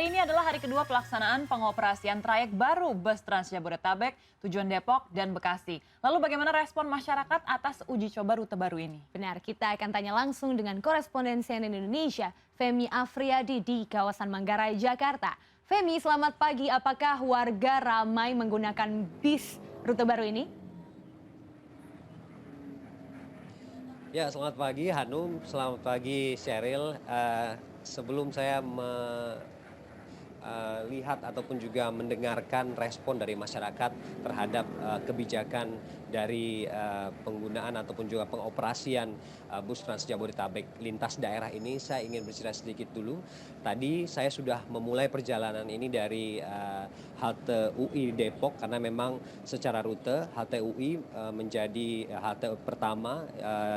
Hari ini adalah hari kedua pelaksanaan pengoperasian trayek baru bus Trans Jabodetabek tujuan Depok dan Bekasi. Lalu bagaimana respon masyarakat atas uji coba rute baru ini? Benar, kita akan tanya langsung dengan koresponden CNN Indonesia, Femi Afriyadi di kawasan Manggarai, Jakarta. Femi, selamat pagi. Apakah warga ramai menggunakan bis rute baru ini? Ya, selamat pagi Hanum, selamat pagi Sheryl. Sebelum saya melihat ataupun juga mendengarkan respon dari masyarakat terhadap kebijakan dari penggunaan ataupun juga pengoperasian bus Trans Jabodetabek lintas daerah ini, saya ingin bercerita sedikit dulu. Tadi saya sudah memulai perjalanan ini dari halte UI Depok karena memang secara rute halte UI menjadi halte pertama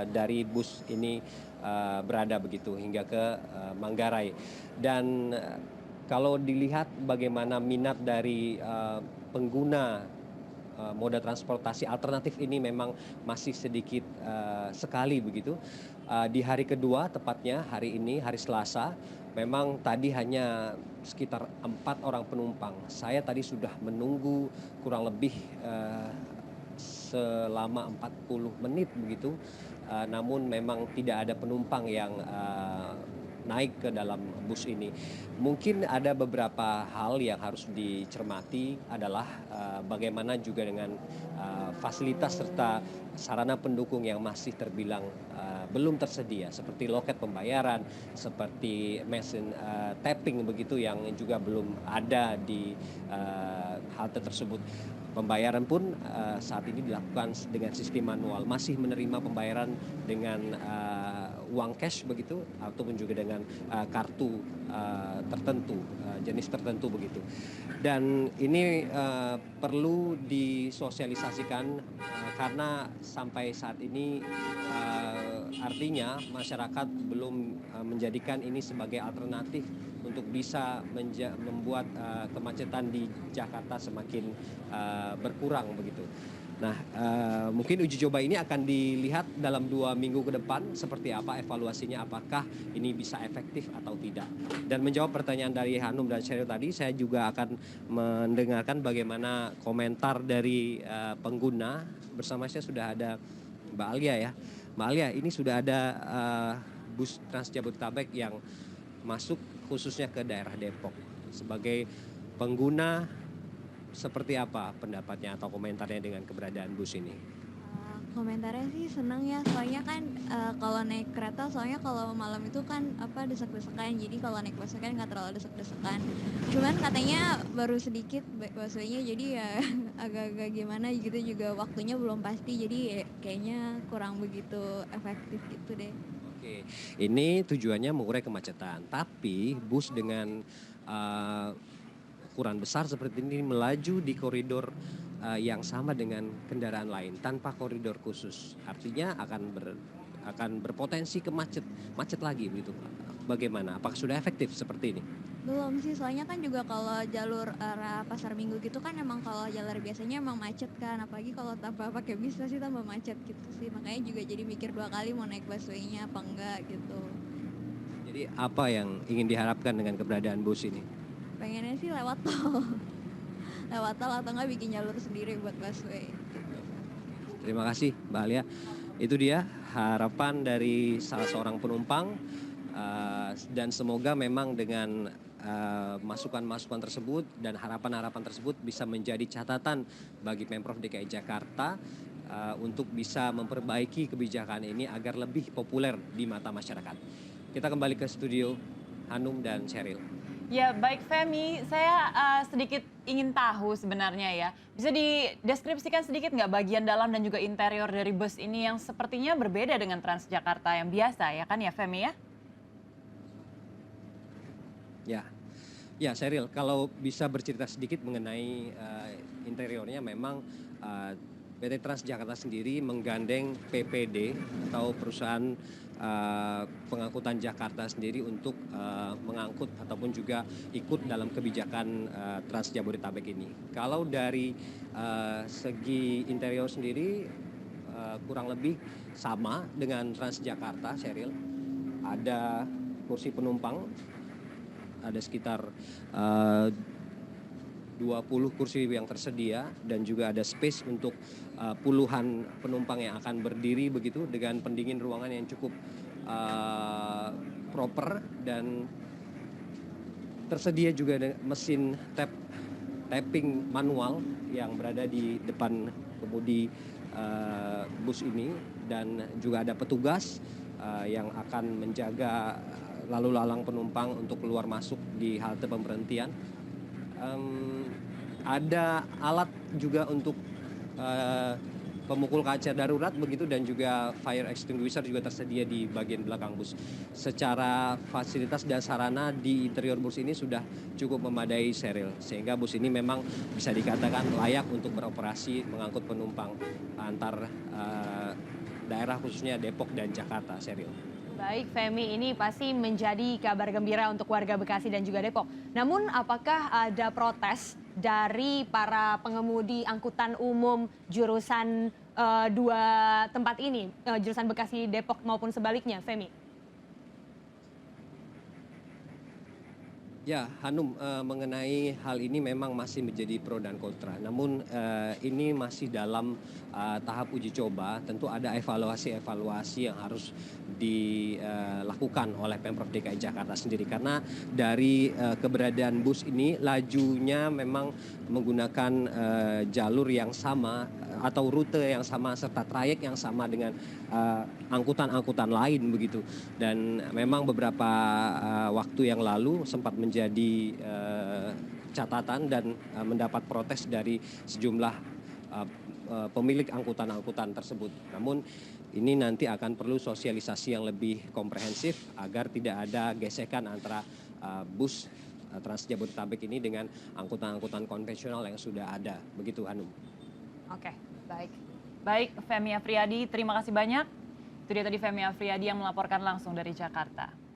dari bus ini berada begitu hingga ke Manggarai. Dan kalau dilihat bagaimana minat dari pengguna moda transportasi alternatif ini memang masih sedikit sekali begitu. Di hari kedua tepatnya hari ini, hari Selasa, memang tadi hanya sekitar 4 orang penumpang. Saya tadi sudah menunggu kurang lebih selama 40 menit begitu. Namun memang tidak ada penumpang yang naik ke dalam bus ini. Mungkin ada beberapa hal yang harus dicermati adalah bagaimana juga dengan fasilitas serta sarana pendukung yang masih terbilang belum tersedia seperti loket pembayaran, seperti mesin tapping begitu yang juga belum ada di halte tersebut. Pembayaran pun saat ini dilakukan dengan sistem manual, masih menerima pembayaran dengan uang cash begitu ataupun juga dengan kartu tertentu, jenis tertentu begitu. Dan ini perlu disosialisasikan karena sampai saat ini artinya masyarakat belum menjadikan ini sebagai alternatif untuk bisa membuat kemacetan di Jakarta semakin berkurang begitu. Nah, mungkin uji coba ini akan dilihat dalam 2 minggu ke depan seperti apa evaluasinya, apakah ini bisa efektif atau tidak. Dan menjawab pertanyaan dari Hanum dan Sheryl tadi, saya juga akan mendengarkan bagaimana komentar dari pengguna. Bersama saya sudah ada Mbak Alia ya. Mbak Alia, ini sudah ada bus Trans Jabodetabek yang masuk khususnya ke daerah Depok. Sebagai pengguna, seperti apa pendapatnya atau komentarnya dengan keberadaan bus ini? Komentarnya sih senang ya, soalnya kan kalau naik kereta, soalnya kalau malam itu kan desek-desekan, jadi kalau naik busway kan nggak terlalu desek-desekan. Cuman katanya baru sedikit busway-nya, jadi ya agak-agak gimana gitu, juga waktunya belum pasti, jadi ya, kayaknya kurang begitu efektif gitu deh. Oke, ini tujuannya mengurai kemacetan, tapi bus dengan ukuran besar seperti ini melaju di koridor yang sama dengan kendaraan lain tanpa koridor khusus. Artinya akan berpotensi macet lagi begitu. Bagaimana? Apakah sudah efektif seperti ini? Belum sih, soalnya kan juga kalau jalur arah Pasar Minggu gitu kan emang kalau jalur biasanya emang macet kan, apalagi kalau tanpa pakai bis sih tambah macet gitu sih. Makanya juga jadi mikir 2 kali mau naik busway-nya apa enggak gitu. Jadi apa yang ingin diharapkan dengan keberadaan bus ini? Pengennya sih lewat tol. Lewat tol atau enggak bikin jalur sendiri buat busway. Terima kasih Mbak Alia. Itu dia harapan dari salah seorang penumpang dan semoga memang dengan masukan-masukan tersebut dan harapan-harapan tersebut bisa menjadi catatan bagi Pemprov DKI Jakarta untuk bisa memperbaiki kebijakan ini agar lebih populer di mata masyarakat. Kita kembali ke studio Hanum dan Sheryl. Ya, baik Femi, saya sedikit ingin tahu sebenarnya ya. Bisa dideskripsikan sedikit nggak bagian dalam dan juga interior dari bus ini yang sepertinya berbeda dengan Transjakarta yang biasa ya kan ya Femi ya? Ya, Sheryl, kalau bisa bercerita sedikit mengenai interiornya, memang PT Transjakarta sendiri menggandeng PPD atau perusahaan pengangkutan Jakarta sendiri untuk mengangkut ataupun juga ikut dalam kebijakan Trans Jabodetabek ini. Kalau dari segi interior sendiri kurang lebih sama dengan Transjakarta, Sheryl. Ada kursi penumpang ada sekitar 20 kursi yang tersedia dan juga ada space untuk puluhan penumpang yang akan berdiri begitu dengan pendingin ruangan yang cukup proper, dan tersedia juga mesin tapping manual yang berada di depan kemudi bus ini, dan juga ada petugas yang akan menjaga lalu lalang penumpang untuk keluar masuk di halte pemberhentian. Ada alat juga untuk pemukul kaca darurat begitu, dan juga fire extinguisher juga tersedia di bagian belakang bus. Secara fasilitas dan sarana di interior bus ini sudah cukup memadai, Sheryl, sehingga bus ini memang bisa dikatakan layak untuk beroperasi mengangkut penumpang antar daerah khususnya Depok dan Jakarta, Sheryl. Baik, Femi, ini pasti menjadi kabar gembira untuk warga Bekasi dan juga Depok. Namun, apakah ada protes dari para pengemudi angkutan umum jurusan dua tempat ini, jurusan Bekasi, Depok maupun sebaliknya, Femi? Ya, Hanum, mengenai hal ini memang masih menjadi pro dan kontra. Namun ini masih dalam tahap uji coba. Tentu ada evaluasi yang harus dilakukan oleh Pemprov DKI Jakarta sendiri. Karena dari keberadaan bus ini lajunya memang menggunakan jalur yang sama atau rute yang sama serta trayek yang sama dengan angkutan-angkutan lain begitu. Dan memang beberapa waktu yang lalu sempat menjadi catatan dan mendapat protes dari sejumlah pemilik angkutan-angkutan tersebut. Namun ini nanti akan perlu sosialisasi yang lebih komprehensif agar tidak ada gesekan antara bus Trans Jabodetabek ini dengan angkutan-angkutan konvensional yang sudah ada. Begitu, Hanum. Oke, baik. Baik, Femi Afriyadi, terima kasih banyak. Itu dia tadi Femi Afriyadi yang melaporkan langsung dari Jakarta.